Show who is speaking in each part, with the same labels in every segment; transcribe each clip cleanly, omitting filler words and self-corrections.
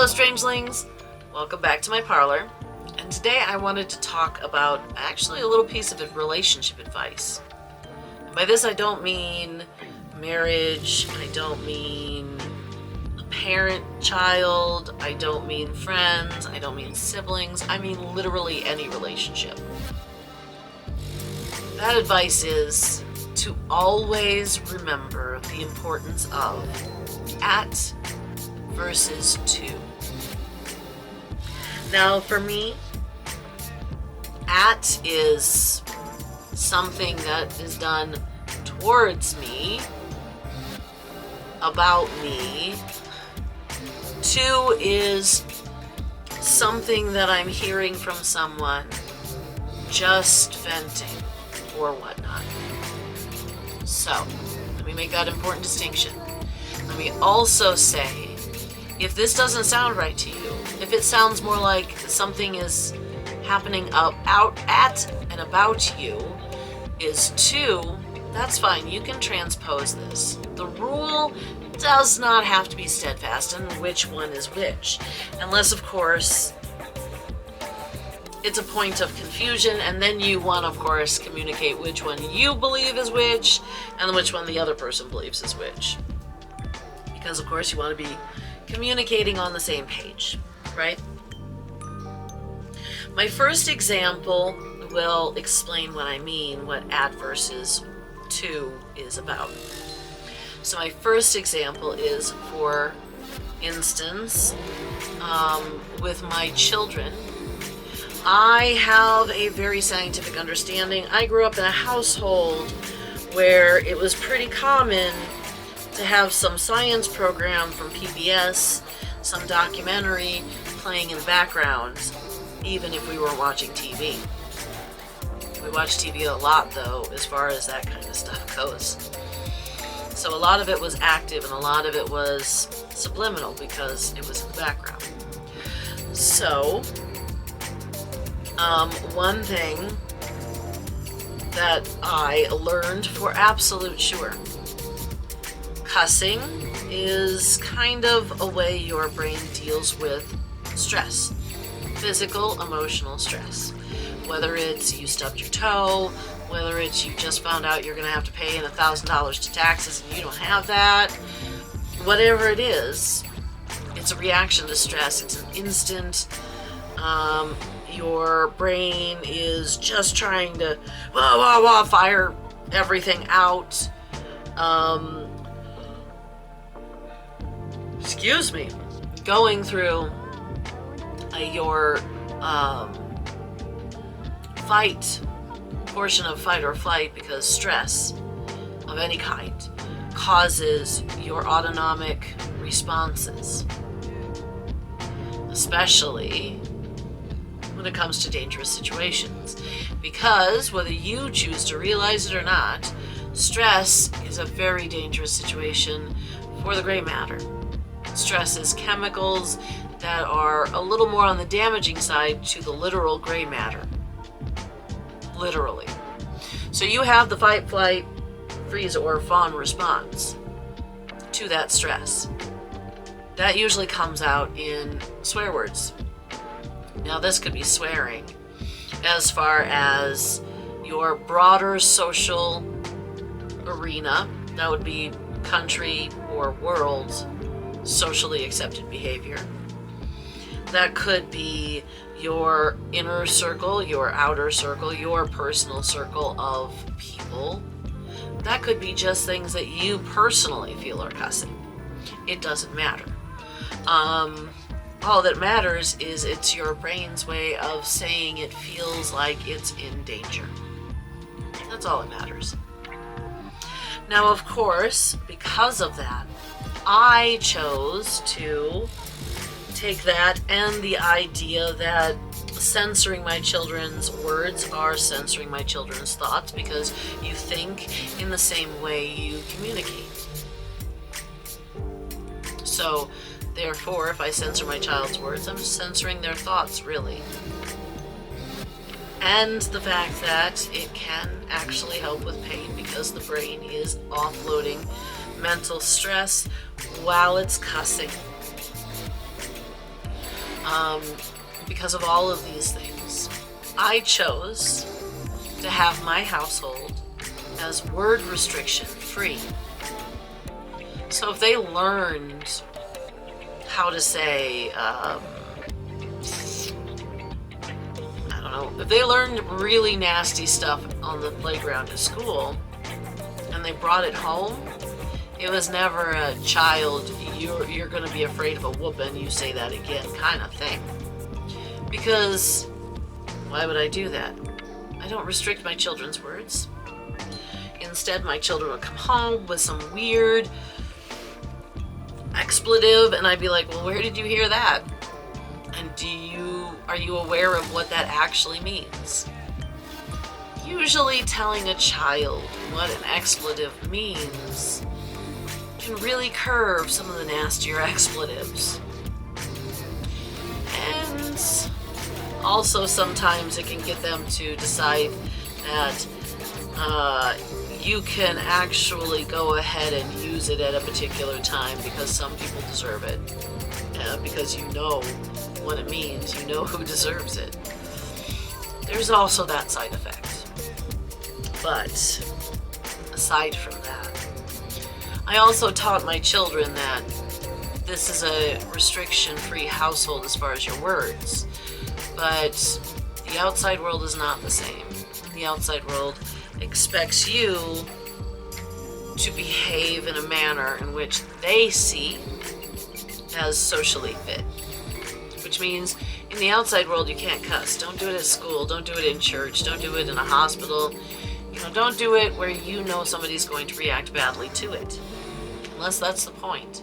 Speaker 1: Hello strangelings, welcome back to my parlor, and today I wanted to talk about actually a little piece of relationship advice. And by this I don't mean marriage, I don't mean a parent-child, I don't mean friends, I don't mean siblings, I mean literally any relationship. That advice is to always remember the importance of at versus to. Now for me, at is something that is done towards me, about me. To is something that I'm hearing from someone, just venting or whatnot. So, let me make that important distinction. Let me also say, if this doesn't sound right to you, if it sounds more like something is happening out at and about you is to, that's fine. You can transpose this. The rule does not have to be steadfast in which one is which, unless, of course, it's a point of confusion, and then you want, of course, communicate which one you believe is which, and which one the other person believes is which. Because, of course, you want to be communicating on the same page, right? My first example will explain what I mean, what at versus to is about. So my first example is, for instance, with my children. I have a very scientific understanding. I grew up in a household where it was pretty common to have some science program from PBS, some documentary playing in the background, even if we weren't watching TV. We watch TV a lot, though, as far as that kind of stuff goes. So a lot of it was active and a lot of it was subliminal because it was in the background. So, one thing that I learned for absolute sure, cussing is kind of a way your brain deals with stress, physical, emotional stress. Whether it's you stubbed your toe, whether it's you just found out you're going to have to pay in $1,000 to taxes and you don't have that, whatever it is, it's a reaction to stress. It's an instant. Your brain is just trying to fire everything out. Excuse me, going through your portion of fight or flight, because stress of any kind causes your autonomic responses, especially when it comes to dangerous situations. Because whether you choose to realize it or not, stress is a very dangerous situation for the gray matter. Stress is chemicals that are a little more on the damaging side to the literal gray matter. Literally. So you have the fight, flight, freeze, or fawn response to that stress. That usually comes out in swear words. Now this could be swearing as far as your broader social arena. That would be country or world socially accepted behavior. That could be your inner circle, your outer circle, your personal circle of people. That could be just things that you personally feel are cussing. It doesn't matter. All that matters is it's your brain's way of saying it feels like it's in danger. That's all that matters. Now, of course, because of that, I chose to take that and the idea that censoring my children's words are censoring my children's thoughts, because you think in the same way you communicate. So, therefore, if I censor my child's words, I'm censoring their thoughts, really. And the fact that it can actually help with pain, because the brain is offloading mental stress while it's cussing. Because of all of these things, I chose to have my household as word restriction free. So if they learned how to say, I don't know, if they learned really nasty stuff on the playground at school and they brought it home, it was never a child, you're going to be afraid of a whooping, you say that again kind of thing. Because why would I do that? I don't restrict my children's words. Instead, my children would come home with some weird expletive, and I'd be like, well, where did you hear that? And are you aware of what that actually means? Usually telling a child what an expletive means can really curb some of the nastier expletives. And also sometimes it can get them to decide that you can actually go ahead and use it at a particular time because some people deserve it. Because you know what it means, you know who deserves it. There's also that side effect. But aside from that, I also taught my children that this is a restriction-free household as far as your words. But the outside world is not the same. The outside world expects you to behave in a manner in which they see as socially fit. Which means in the outside world you can't cuss. Don't do it at school, don't do it in church, don't do it in a hospital. Don't do it where you know somebody's going to react badly to it. Unless that's the point.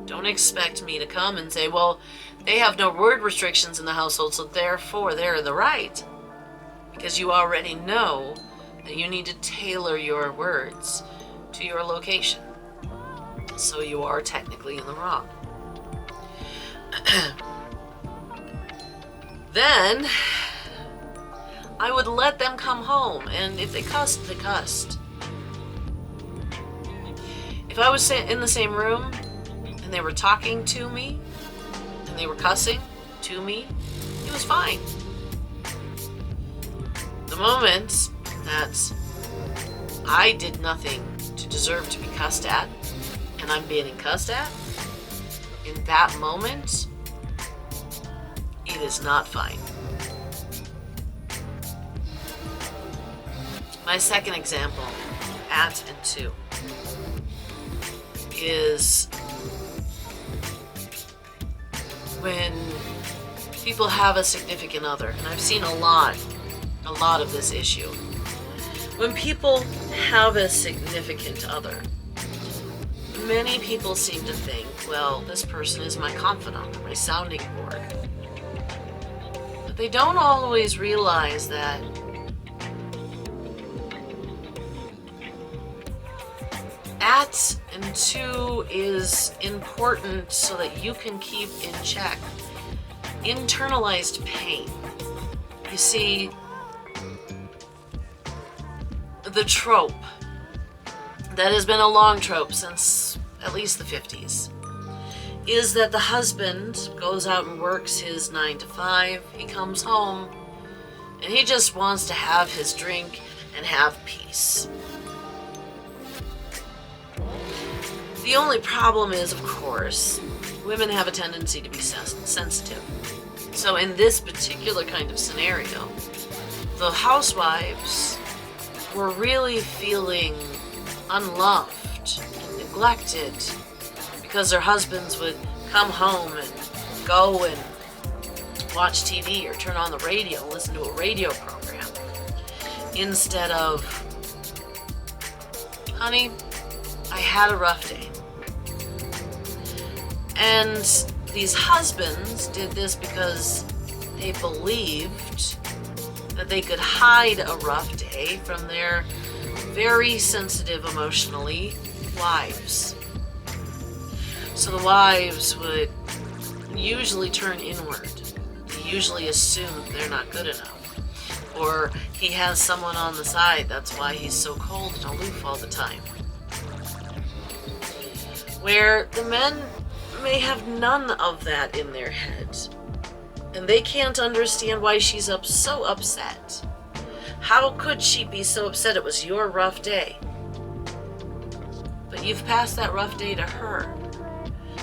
Speaker 1: Don't expect me to come and say, well, they have no word restrictions in the household, so therefore they're in the right. Because you already know that you need to tailor your words to your location. So you are technically in the wrong. Then I would let them come home, and if they cussed, they cussed. If I was in the same room and they were talking to me and they were cussing to me, it was fine. The moment that I did nothing to deserve to be cussed at and I'm being cussed at, in that moment, it is not fine. My second example, at and to, is when people have a significant other, and I've seen a lot of this issue. When people have a significant other, many people seem to think, well, this person is my confidant, my sounding board. But they don't always realize that at and to is important so that you can keep in check internalized pain. You see, the trope that has been a long trope since at least the 50s is that the husband goes out and works his 9 to 5, he comes home, and he just wants to have his drink and have peace. The only problem is, of course, women have a tendency to be sensitive. So in this particular kind of scenario, the housewives were really feeling unloved and neglected because their husbands would come home and go and watch TV or turn on the radio and listen to a radio program instead of, honey, I had a rough day. And these husbands did this because they believed that they could hide a rough day from their very sensitive emotionally wives. So the wives would usually turn inward. They usually assume they're not good enough. Or he has someone on the side, that's why he's so cold and aloof all the time. Where the men may have none of that in their head. And they can't understand why she's so upset. How could she be so upset? It was your rough day. But you've passed that rough day to her.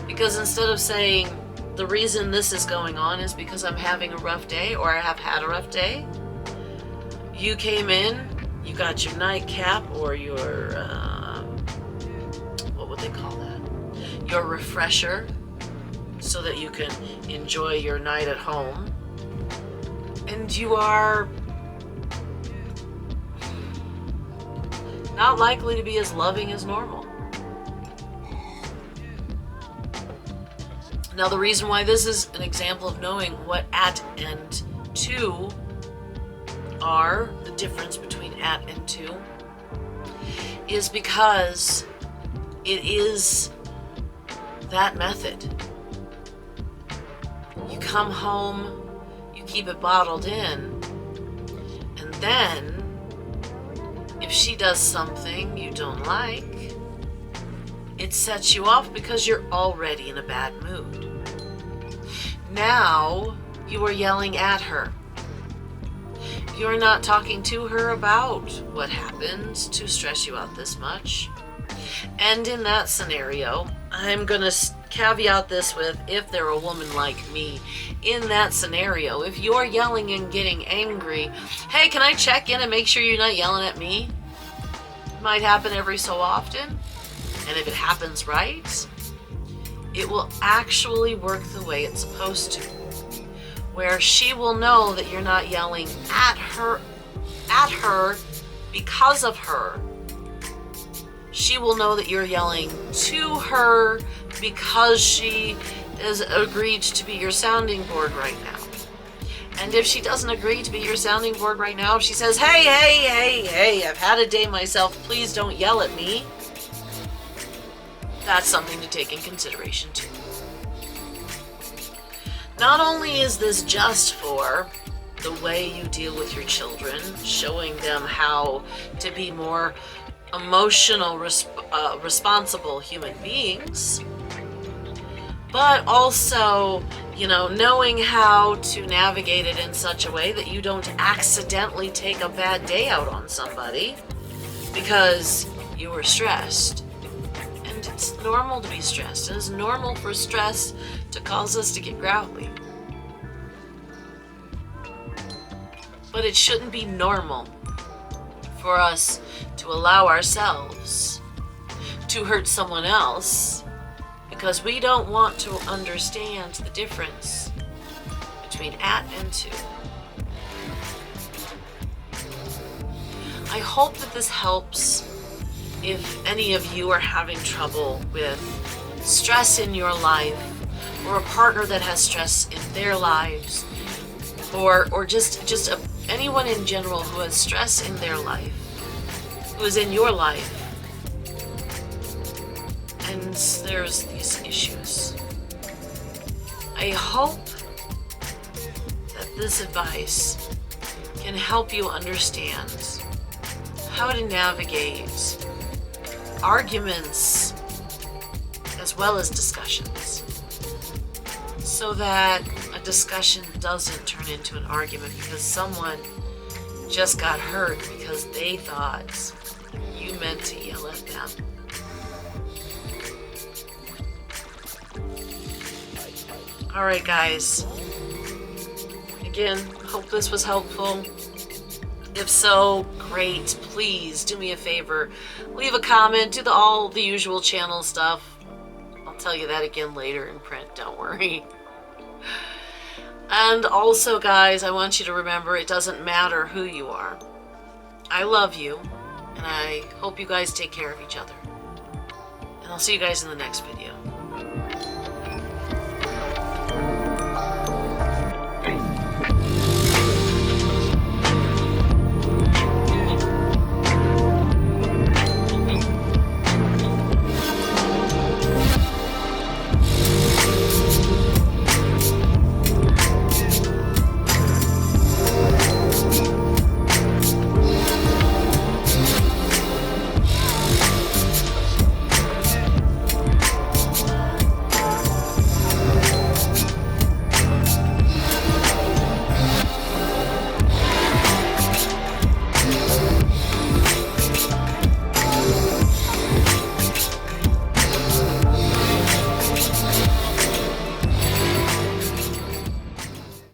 Speaker 1: Because instead of saying, the reason this is going on is because I'm having a rough day, or I have had a rough day, you came in, you got your nightcap, or your, what would they call that? Your refresher, so that you can enjoy your night at home. And you are not likely to be as loving as normal. Now, the reason why this is an example of knowing what at and to are, the difference between at and to, is because it is that method. You come home, you keep it bottled in, and then if she does something you don't like, it sets you off because you're already in a bad mood. Now you are yelling at her. You're not talking to her about what happened to stress you out this much. And in that scenario, I'm going to caveat this with, if they're a woman like me, in that scenario, if you're yelling and getting angry, hey, can I check in and make sure you're not yelling at me? It might happen every so often. And if it happens right, it will actually work the way it's supposed to. Where she will know that you're not yelling at her because of her. She will know that you're yelling to her because she has agreed to be your sounding board right now. And if she doesn't agree to be your sounding board right now, if she says, hey, I've had a day myself, please don't yell at me, that's something to take in consideration too. Not only is this just for the way you deal with your children, showing them how to be more emotional, responsible human beings, but also, knowing how to navigate it in such a way that you don't accidentally take a bad day out on somebody because you were stressed. And it's normal to be stressed. It is normal for stress to cause us to get growly. But it shouldn't be normal for us to allow ourselves to hurt someone else because we don't want to understand the difference between at and to. I hope that this helps if any of you are having trouble with stress in your life, or a partner that has stress in their lives, or just anyone in general who has stress in their life, who is in your life, and there's these issues. I hope that this advice can help you understand how to navigate arguments as well as discussions, so that a discussion doesn't turn into an argument because someone just got hurt because they thought you meant to yell at them. Alright guys, again, hope this was helpful. If so, great. Please do me a favor, leave a comment, do all the usual channel stuff. I'll tell you that again later in print, don't worry. And also guys, I want you to remember, it doesn't matter who you are. I love you, and I hope you guys take care of each other. And I'll see you guys in the next video.